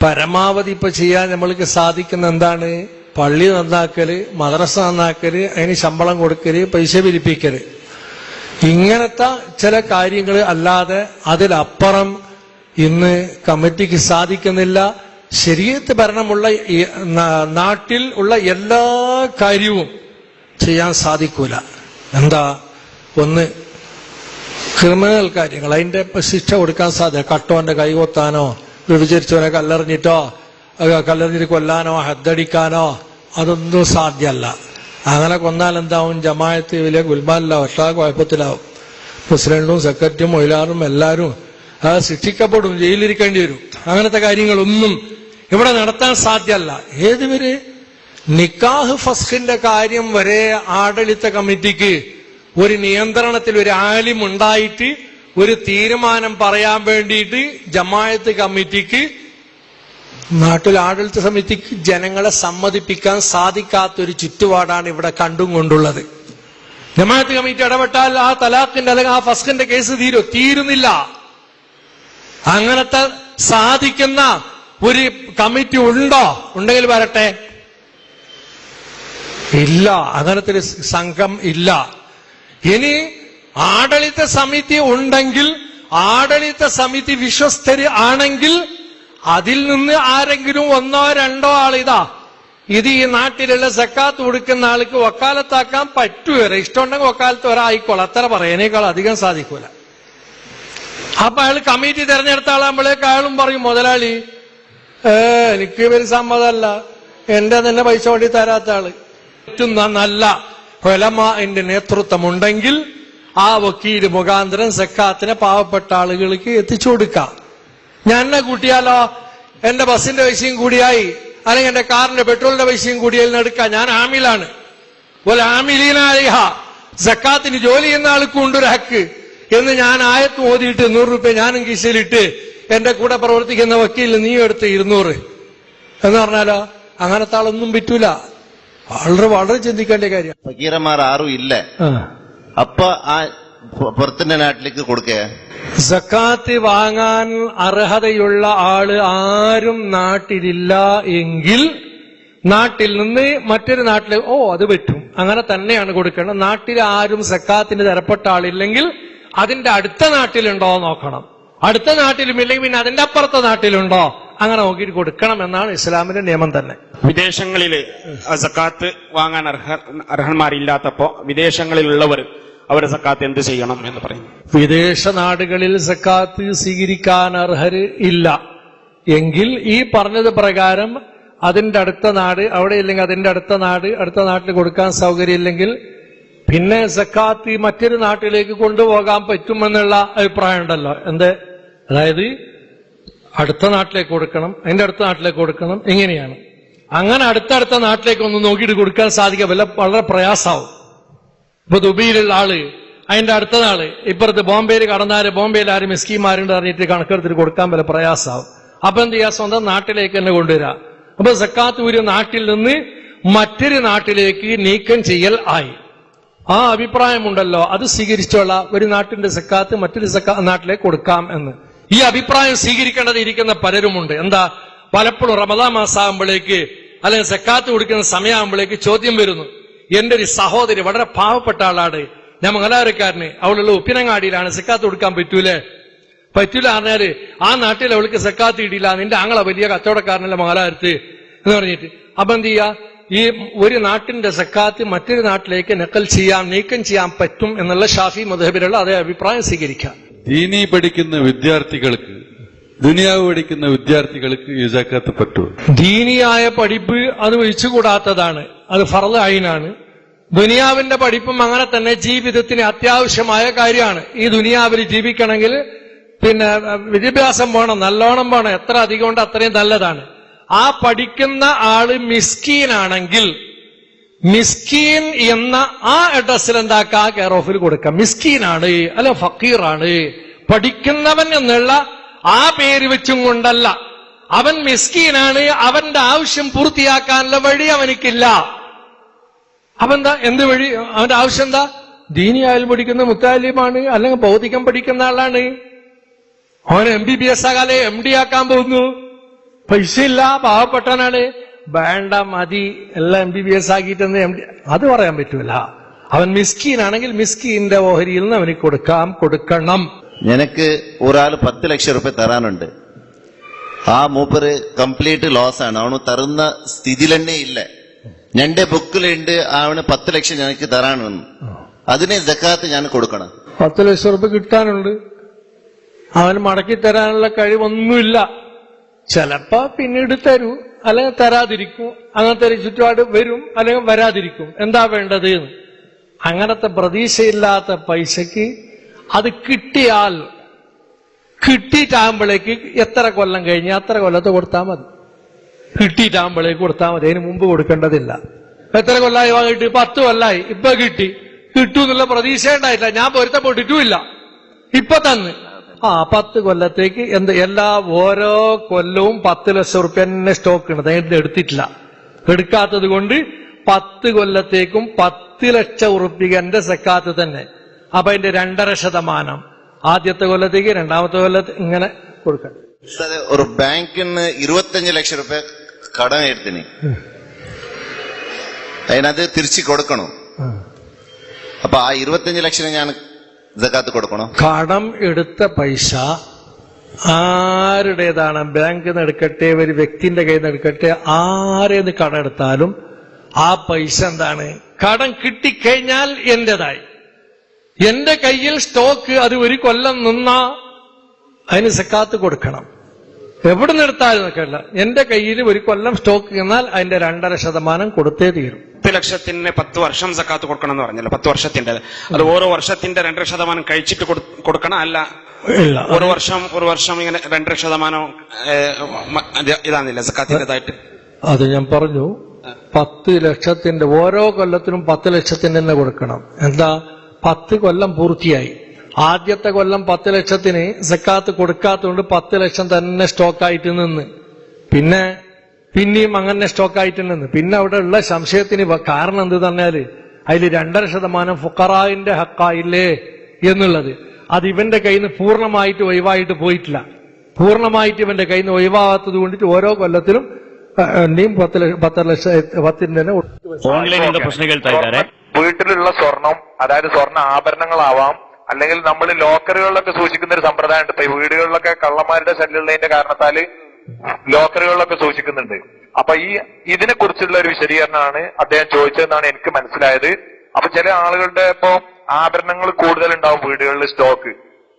പരമാവധി ഇപ്പൊ ചെയ്യാൻ നമ്മൾക്ക് സാധിക്കുന്ന എന്താണ്? പള്ളി നന്നാക്കല്, മദ്രസ നന്നാക്കല്, അതിന് ശമ്പളം കൊടുക്കല്, പൈസ പിരിപ്പിക്കല്, ഇങ്ങനത്തെ ചില കാര്യങ്ങൾ അല്ലാതെ അതിലപ്പുറം ഇന്ന് കമ്മിറ്റിക്ക് സാധിക്കുന്നില്ല. ശരീഅത്ത് ഭരണമുള്ള നാട്ടിൽ ഉള്ള എല്ലാ കാര്യവും ചെയ്യാൻ സാധിക്കൂല. എന്താ? ഒന്ന്, ക്രിമിനൽ കാര്യങ്ങൾ, അതിന്റെ ശിക്ഷ കൊടുക്കാൻ സാധ്യത, കട്ടോന്റെ കൈകൊത്താനോ വ്യഭിചരിച്ചവനെ കല്ലെറിഞ്ഞിട്ട് കൊല്ലാനോ ഹദ്ദടിക്കാനോ അതൊന്നും സാധ്യമല്ല. അങ്ങനെ കൊന്നാൽ എന്താവും? ജമാഅത്ത് വലിയ ഗുൽമാനിലാവും, ഒട്ടാ കുഴപ്പത്തിലാവും. പ്രസിഡന്റും സെക്രട്ടറിയും മൊയിലാറും എല്ലാവരും അത് ശിക്ഷിക്കപ്പെടും, ജയിലിരിക്കേണ്ടി വരും. അങ്ങനത്തെ കാര്യങ്ങളൊന്നും ഇവിടെ നടത്താൻ സാധ്യമല്ല. ഏതുവരെ നിക്കാഹ് ഫസ്ഖിന്റെ കാര്യം വരെ ആഡളിത കമ്മിറ്റിക്ക് ഒരു നിയന്ത്രണത്തിൽ ഒരു ആലിം ഉണ്ടായിട്ട് ഒരു തീരുമാനം പറയാൻ വേണ്ടിയിട്ട് ജമാഅത്ത് കമ്മിറ്റിക്ക്, നാട്ടിൽ ആഡളിത സമിതിക്ക് ജനങ്ങളെ സമ്മതിപ്പിക്കാൻ സാധിക്കാത്തൊരു ചുറ്റുപാടാണ് ഇവിടെ കണ്ടും കൊണ്ടുള്ളത്. ജമാഅത്ത് കമ്മിറ്റി ഇടപെട്ടാൽ ആ തലാഖിന്റെ അല്ലെങ്കിൽ ആ ഫസ്ഖിന്റെ കേസ് തീരുന്നില്ല. അങ്ങനത്തെ സാധിക്കുന്ന ഒരു കമ്മിറ്റി ഉണ്ടെങ്കിൽ വരട്ടെ. ഇല്ല, അങ്ങനത്തെ ഒരു സംഘം ഇല്ല. ഇനി ആഡളിത സമിതി ഉണ്ടെങ്കിൽ, ആഡളിത സമിതി വിശ്വസ്തര് ആണെങ്കിൽ അതിൽ നിന്ന് ആരെങ്കിലും 1-2 ആളിതാ ഇത് ഈ നാട്ടിലുള്ള സക്കാത്ത് കൊടുക്കുന്ന ആൾക്ക് വക്കാലത്താക്കാൻ പറ്റുവരെ, ഇഷ്ടമുണ്ടെങ്കിൽ വക്കാലത്ത് ഒരായിക്കോളാം, അത്ര പറയാനേക്കാൾ അധികം സാധിക്കൂല. അപ്പൊ അയാൾ കമ്മിറ്റി തെരഞ്ഞെടുത്ത ആളാകുമ്പോഴേക്ക് അയാളും പറയും, മുതലാളി എനിക്ക് ഒരു സമ്മതമല്ല, എന്റെ തന്നെ പൈസ വേണ്ടി തരാത്ത ആള്. നല്ല ഉലമാഇന്റെ നേതൃത്വമുണ്ടെങ്കിൽ ആ വക്കീല് മുഖാന്തരം സക്കാത്തിനെ പാവപ്പെട്ട ആളുകൾക്ക് എത്തിച്ചു കൊടുക്കാം. ഞാൻ എന്നെ കൂട്ടിയാലോ, എന്റെ ബസിന്റെ പൈസയും കൂടിയായി, അല്ലെങ്കിൽ എന്റെ കാറിന്റെ പെട്രോളിന്റെ പൈസയും കൂടിയാൽ എടുക്കാം. ഞാൻ ആമിലാണ്. ഒരു ആമിലീനായ സക്കാത്തിന് ജോലി ചെയ്യുന്ന ആൾക്കും ഉണ്ടൊരു ഹക്ക് എന്ന് ഞാൻ ആയത്ത് ഓതിയിട്ട് 100 രൂപ ഞാനും കീശയിലിട്ട് എന്റെ കൂടെ പ്രവർത്തിക്കുന്ന വക്കീലിന് നീ എടുത്ത് 200 എന്ന് പറഞ്ഞാലോ അങ്ങനത്തെ ആളൊന്നും പറ്റൂല. വളരെ ചിന്തിക്കേണ്ട കാര്യം. ഫക്കീറന്മാർ ആരും ഇല്ല, അപ്പൊ ആ പുറത്തിന്റെ നാട്ടിലേക്ക് കൊടുക്കേ? സക്കാത്ത് വാങ്ങാൻ അർഹതയുള്ള ആള് ആരും നാട്ടിലില്ല എങ്കിൽ നാട്ടിൽ നിന്ന് മറ്റൊരു നാട്ടിൽ അത് പറ്റും, അങ്ങനെ തന്നെയാണ് കൊടുക്കേണ്ടത്. നാട്ടിൽ ആരും സക്കാത്തിന് തരപ്പെട്ട ആളില്ലെങ്കിൽ അതിന്റെ അടുത്ത നാട്ടിലുണ്ടോ നോക്കണം. അടുത്ത നാട്ടിലും ഇല്ലെങ്കിൽ പിന്നെ അതിന്റെ അപ്പുറത്തെ നാട്ടിലുണ്ടോ, അങ്ങനെ നോക്കിയിട്ട് കൊടുക്കണം എന്നാണ് ഇസ്ലാമിന്റെ നിയമം തന്നെ. വിദേശങ്ങളില് സക്കാത്ത് വാങ്ങാൻ അർഹന്മാരില്ലാത്തപ്പോ വിദേശങ്ങളിലുള്ളവർ അവരെ സക്കാത്ത് എന്ത് ചെയ്യണം എന്ന് പറയുന്നു. വിദേശ നാടുകളിൽ സക്കാത്ത് സ്വീകരിക്കാൻ അർഹര് ഇല്ല എങ്കിൽ ഈ പറഞ്ഞത് പ്രകാരം അതിന്റെ അടുത്ത നാട് അവിടെ ഇല്ലെങ്കിൽ അതിന്റെ അടുത്ത നാട്ടിൽ കൊടുക്കാൻ സൗകര്യമില്ലെങ്കിൽ പിന്നെ സക്കാത്ത് മറ്റൊരു നാട്ടിലേക്ക് കൊണ്ടുപോകാൻ പറ്റുമെന്നുള്ള അഭിപ്രായം ഉണ്ടല്ലോ. അതായത് അടുത്ത നാട്ടിലേക്ക് കൊടുക്കണം, അതിന്റെ അടുത്ത നാട്ടിലേക്ക് കൊടുക്കണം, എങ്ങനെയാണ് അങ്ങനെ അടുത്തടുത്ത നാട്ടിലേക്ക് ഒന്ന് നോക്കിയിട്ട് കൊടുക്കാൻ സാധിക്കുക വളരെ പ്രയാസമാവും. ഇപ്പൊ ദുബൈയിലുള്ള ആള് അതിന്റെ അടുത്ത നാള് ഇപ്പുറത്ത് ബോംബെയിൽ കടന്നാല് ബോംബെയിൽ ആരും മിസ്കിമാരുണ്ട് അറിഞ്ഞിട്ട് കണക്കെടുത്തിട്ട് കൊടുക്കാൻ വല്ല പ്രയാസമാവും. അപ്പൊ എന്ത് ചെയ്യാ, സ്വന്തം നാട്ടിലേക്ക് തന്നെ കൊണ്ടുവരാ. അപ്പൊ സക്കാത്ത് ഒരു നാട്ടിൽ നിന്ന് മറ്റൊരു നാട്ടിലേക്ക് നീക്കം ചെയ്യൽ ആയി. ആ അഭിപ്രായമുണ്ടല്ലോ, അത് സ്വീകരിച്ചുള്ള ഒരു നാട്ടിന്റെ സക്കാത്ത് മറ്റൊരു നാട്ടിലേക്ക് കൊടുക്കാം എന്ന്. ഈ അഭിപ്രായം സ്വീകരിക്കേണ്ടത് ഇരിക്കുന്ന പലരുമുണ്ട്. പലപ്പോഴും റമദാൻ മാസമാകുമ്പോഴേക്ക് അല്ലെങ്കിൽ സക്കാത്ത് കൊടുക്കുന്ന സമയമാകുമ്പോഴേക്ക് ചോദ്യം വരുന്നു, എന്റെ ഒരു സഹോദരി വളരെ പാവപ്പെട്ട ആളാണ്, ഞാൻ മംഗലാപുരക്കാരന്, അവളുള്ള ഉപ്പിനങ്ങാടിയിലാണ്, സക്കാത്ത് കൊടുക്കാൻ പറ്റൂല പറഞ്ഞാല് ആ നാട്ടിൽ അവൾക്ക് സക്കാത്ത് ഇടിയില്ല, നിന്റെ ആങ്ങളെ വലിയ കച്ചവടക്കാരനല്ല മംഗലാപുരത്ത് എന്ന് പറഞ്ഞിട്ട്. അപ്പൊ എന്ത് ചെയ്യാ, ഈ ഒരു നാട്ടിന്റെ സക്കാത്ത് മറ്റൊരു നാട്ടിലേക്ക് നീക്കം ചെയ്യാൻ പറ്റും എന്നുള്ള ഷാഫി മദ്ഹബിലുള്ള അതേ അഭിപ്രായം സ്വീകരിക്കാം. ദീനി പഠിക്കുന്ന വിദ്യാർത്ഥികൾക്ക്, ദുനിയാവ് പഠിക്കുന്ന വിദ്യാർത്ഥികൾക്ക് ഈ സക്കാത്ത് പറ്റുമോ? ദീനിയായ പഠിപ്പ് അത് ഒഴിച്ചുകൂടാത്തതാണ്, അത് ഫർള് ഐനാണ്. ദുനിയാവിന്റെ പഠിപ്പും അങ്ങനെ തന്നെ ജീവിതത്തിന് അത്യാവശ്യമായ കാര്യമാണ്. ഈ ദുനിയാവിൽ ജീവിക്കണമെങ്കിൽ പിന്നെ വിദ്യാഭ്യാസം വേണം, നല്ലോണം വേണം, എത്ര അധികം ഉണ്ട് അത്രയും നല്ലതാണ്. ആ പഠിക്കുന്ന ആള് മിസ്കീനാണെങ്കിൽ മിസ്കീൻ എന്ന ആ അഡ്രസ്സിൽ എന്താക്കുക, കെയർ ഓഫിൽ കൊടുക്കാം. മിസ്കീനാണ് അല്ല ഫക്കീറാണ്, പഠിക്കുന്നവൻ എന്നുള്ള ആ പേര് വെച്ചും കൊണ്ടല്ല, അവൻ മിസ്കീനാണ്, അവന്റെ ആവശ്യം പൂർത്തിയാക്കാനുള്ള വഴി അവനിക്കില്ല. അവന്താ എന്ത് വഴി, അവന്റെ ആവശ്യം എന്താ, ദീനിയായാലും പഠിക്കുന്ന മുത്താലിമാണ്, അല്ലെങ്കിൽ ഭൗതികം പഠിക്കുന്ന ആളാണ്. അവൻ MBBS ആകാതെ MD ആക്കാൻ പോകുന്നു, പൈസ ഇല്ല, പാവപ്പെട്ടവനാണ്, വേണ്ട മതി എല്ലാം MBBS ആക്കിയിട്ടെന്ന് അത് പറയാൻ പറ്റൂല. അവൻ മിസ്കീനാണെങ്കിൽ മിസ്കീന്റെ ഓഹരിയിൽ നിന്ന് അവന് കൊടുക്കണം. നിനക്ക് ഒരാള് 10 ലക്ഷം റുപ്യ തരാനുണ്ട്, ആ മൂപ്പര് കംപ്ലീറ്റ് ലോസ് ആണ്, അവന് തരുന്ന സ്ഥിതിയിൽ തന്നെ ഇല്ല. എന്റെ ബുക്കിലുണ്ട് അവന് 10 ലക്ഷം എനിക്ക് തരാനുണ്ട്, അതിന് സക്കാത്ത് ഞാൻ കൊടുക്കണം. 10 ലക്ഷം റുപ്യ കിട്ടാനുണ്ട്, അവന് മടക്കി തരാനുള്ള കഴിവൊന്നുമില്ല. ചിലപ്പോ പിന്നീട് തരൂ, അല്ലെങ്കിൽ തരാതിരിക്കും, അങ്ങനത്തെ ഒരു ചുറ്റുപാട് വരും, അല്ലെങ്കിൽ വരാതിരിക്കും. എന്താ വേണ്ടത്? അങ്ങനത്തെ പ്രതീക്ഷയില്ലാത്ത പൈസക്ക് അത് കിട്ടിയിട്ടാകുമ്പോഴേക്ക് എത്ര കൊല്ലം കഴിഞ്ഞ് അത്ര കൊല്ലത്ത് കൊടുത്താൽ മതി. കിട്ടിയിട്ടാകുമ്പോഴേക്ക് കൊടുത്താൽ മതി, അതിന് മുമ്പ് കൊടുക്കേണ്ടതില്ല. എത്ര കൊല്ലമായി വാങ്ങിയിട്ട്? 10 കൊല്ലമായി, ഇപ്പൊ കിട്ടൂ എന്നുള്ള പ്രതീക്ഷ ഉണ്ടായിട്ടില്ല, ഞാൻ പൊരുത്തപ്പെട്ടിട്ടുമില്ല, ഇപ്പൊ തന്ന് 10 കൊല്ലത്തേക്ക് ഓരോ കൊല്ലവും 10 ലക്ഷം റുപ്യ തന്നെ സ്റ്റോക്ക് ഉണ്ട്, അതിന്റെ എടുത്തിട്ടില്ല. എടുക്കാത്തത് കൊണ്ട് 10 കൊല്ലത്തേക്കും 10 ലക്ഷം റുപ്യന്റെ സക്കാത്ത് തന്നെ. അപ്പൊ അതിന്റെ 2.5% ആദ്യത്തെ കൊല്ലത്തേക്ക്, രണ്ടാമത്തെ കൊല്ലത്തേക്ക് ഇങ്ങനെ കൊടുക്കണം. ഒരു ബാങ്കിന് 25 ലക്ഷം റുപ്യ കടം എടുത്തിന്, അതിനത് തിരിച്ചു കൊടുക്കണം. അപ്പൊ ആ 25 ലക്ഷം ഞാൻ സക്കാത്ത് കൊടുക്കണം. കടം എടുത്ത പൈസ ആരുടേതാണ്, ബാങ്കിൽ നിന്ന് എടുക്കട്ടെ, ഒരു വ്യക്തിന്റെ കയ്യിൽ നിന്ന് എടുക്കട്ടെ, ആരേന്ന് കടം എടുത്താലും ആ പൈസ എന്താണ്, കടം കിട്ടിക്കഴിഞ്ഞാൽ എന്റേതായി. എന്റെ കയ്യിൽ സ്റ്റോക്ക് അത് ഒരു കൊല്ലം നിന്നാ അതിന് സക്കാത്ത് കൊടുക്കണം. എവിടെ നിന്ന് എടുത്താലും നിൽക്കില്ല, എന്റെ കയ്യിൽ ഒരു കൊല്ലം സ്റ്റോക്ക് എന്നാൽ അതിന്റെ 2.5% കൊടുത്തേ തീരും. 10 ലക്ഷത്തിന് 10 വർഷം സക്കാത്ത് കൊടുക്കണം എന്ന് പറഞ്ഞല്ലോ, 10 വർഷത്തിന്റെ. അത് ഓരോ വർഷത്തിന്റെ 2.5% കഴിച്ചിട്ട് കൊടുക്കണം, അല്ല ഒരു വർഷം ഇങ്ങനെ 2.5% ഇതാന്നില്ല സക്കാത്തിൻ്റെതായിട്ട്. അത് ഞാൻ പറഞ്ഞു, 10 ലക്ഷത്തിന്റെ ഓരോ കൊല്ലത്തിനും 10 ലക്ഷത്തിന്റെ തന്നെ കൊടുക്കണം. എന്താ, 10 കൊല്ലം പൂർത്തിയായി, ആദ്യത്തെ കൊല്ലം 10 ലക്ഷത്തിന് സക്കാത്ത് കൊടുക്കാത്തതുകൊണ്ട് 10 ലക്ഷം തന്നെ സ്റ്റോക്കായിട്ട് നിന്ന്, പിന്നെയും അങ്ങനെ സ്റ്റോക്കായിട്ട് നിന്ന്, പിന്നെ അവിടെ ഉള്ള സംശയത്തിന് കാരണം എന്ത് പറഞ്ഞാല് അതിൽ 2.5% ഫുഖറായിന്റെ ഹക്കായില്ലേ എന്നുള്ളത്, അത് ഇവന്റെ കയ്യിൽ നിന്ന് പൂർണ്ണമായിട്ട് ഒഴിവായിട്ട് പോയിട്ടില്ല. പൂർണ്ണമായിട്ട് ഇവന്റെ കയ്യിൽ നിന്ന് ഒഴിവാകാത്തത് കൊണ്ടിട്ട് ഓരോ കൊല്ലത്തിലും ನೀವು 10 ಲಕ್ಷ 10 ഓൺലൈനിಂದ ಪ್ರಶ್ನೆ ಕೇಳ್ತಾ ಇದ್ದಾರೆ. വീട്ടിലുള്ള സ്വർണം, അതായത് സ്വർണ്ണ ആഭരണങ്ങളാവാം, അല്ലെങ്കിൽ നമ്മൾ ലോക്കറുകളിലൊക്കെ സൂക്ഷിക്കുന്ന ഒരു സമ്പ്രദായം ഉണ്ട്. ഇപ്പൊ ഈ വീടുകളിലൊക്കെ കള്ളന്മാരുടെ ശല്യമുള്ളതിന്റെ കാരണത്താല് ലോക്കറുകളിലൊക്കെ സൂക്ഷിക്കുന്നുണ്ട്. അപ്പൊ ഇതിനെ കുറിച്ചുള്ള ഒരു വിശദീകരണമാണ് അദ്ദേഹം ചോദിച്ചതെന്നാണ് എനിക്ക് മനസ്സിലായത്. അപ്പൊ ചില ആളുകളുടെ ഇപ്പൊ ആഭരണങ്ങൾ കൂടുതൽ ഉണ്ടാവും വീടുകളിൽ സ്റ്റോക്ക്.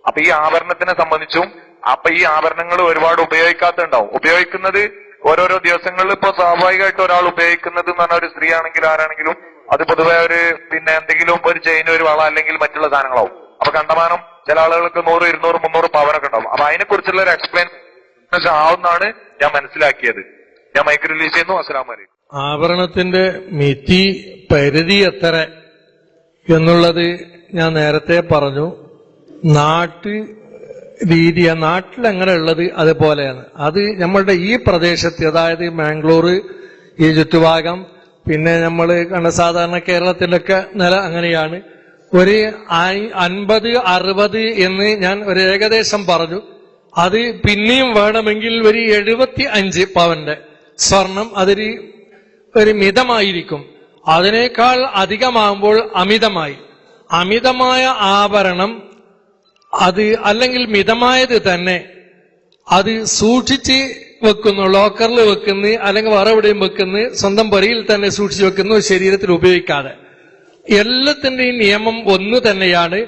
അപ്പൊ ഈ ആഭരണത്തിനെ സംബന്ധിച്ചും അപ്പൊ ഈ ആഭരണങ്ങൾ ഒരുപാട് ഉപയോഗിക്കാത്തുണ്ടാവും. ഉപയോഗിക്കുന്നത് ഓരോരോ ദിവസങ്ങളിൽ ഇപ്പൊ സ്വാഭാവികമായിട്ട് ഒരാൾ ഉപയോഗിക്കുന്നത് എന്ന് പറഞ്ഞാൽ ഒരു സ്ത്രീ ആണെങ്കിലും ആരാണെങ്കിലും അത് പൊതുവെ ഒരു പിന്നെ എന്തെങ്കിലും ഒരു ചെയിൻ, ഒരു വള അല്ലെങ്കിൽ മറ്റുള്ള സാധനങ്ങളാവും. അപ്പൊ കണ്ടമാനം ചില ആളുകൾക്ക് 100, 200, 300 പവനൊക്കെ ഉണ്ടാവും. അപ്പൊ അതിനെ കുറിച്ചുള്ള ഒരു എക്സ്പ്ലെയിനേഷൻ ആവുന്നാണ് ഞാൻ മനസ്സിലാക്കിയത്. ഞാൻ മൈക്ക് റിലീസ് ചെയ്യുന്നു. അസ്സലാമു അലൈക്കും. ആഭരണത്തിന്റെ മിതി പരിധി എത്ര എന്നുള്ളത് ഞാൻ നേരത്തെ പറഞ്ഞു. നാട്ടിൽ എങ്ങനെ ഉള്ളത് അതുപോലെയാണ്. അത് നമ്മളുടെ ഈ പ്രദേശത്ത്, അതായത് മാംഗ്ലൂർ, ഈ ചുറ്റുഭാഗം, പിന്നെ നമ്മൾ കണ്ട സാധാരണ കേരളത്തിലൊക്കെ നില അങ്ങനെയാണ്. ഒരു 50, 60 എന്ന് ഞാൻ ഒരു ഏകദേശം പറഞ്ഞു. അത് പിന്നെയും വേണമെങ്കിൽ ഒരു 75 പവന്റെ സ്വർണം ഒരു മിതമായിരിക്കും. അതിനേക്കാൾ അധികമാകുമ്പോൾ അമിതമായ ആഭരണം അത് അല്ലെങ്കിൽ മിതമായത് തന്നെ അത് സൂക്ഷിച്ച് വെക്കുന്നു, ലോക്കറിൽ വെക്കുന്നു, അല്ലെങ്കിൽ വേറെ എവിടെയും വെക്കുന്നു, സ്വന്തം പെരയിൽ തന്നെ സൂക്ഷിച്ചു വെക്കുന്നു, ശരീരത്തിൽ ഉപയോഗിക്കാതെ. എല്ലാത്തിന്റെയും നിയമം ഒന്ന് തന്നെയാണ്.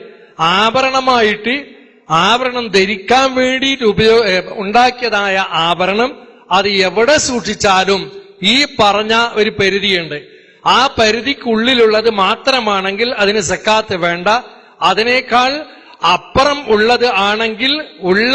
ആഭരണം ധരിക്കാൻ വേണ്ടിയിട്ട് ഉണ്ടാക്കിയതായ ആഭരണം അത് എവിടെ സൂക്ഷിച്ചാലും ഈ പറഞ്ഞ ഒരു പരിധിയുണ്ട്. ആ പരിധിക്കുള്ളിലുള്ളത് മാത്രമാണെങ്കിൽ അതിന് സക്കാത്ത് വേണ്ട. അതിനേക്കാൾ അപ്പുറം ഉള്ളത് ആണെങ്കിൽ ഉള്ള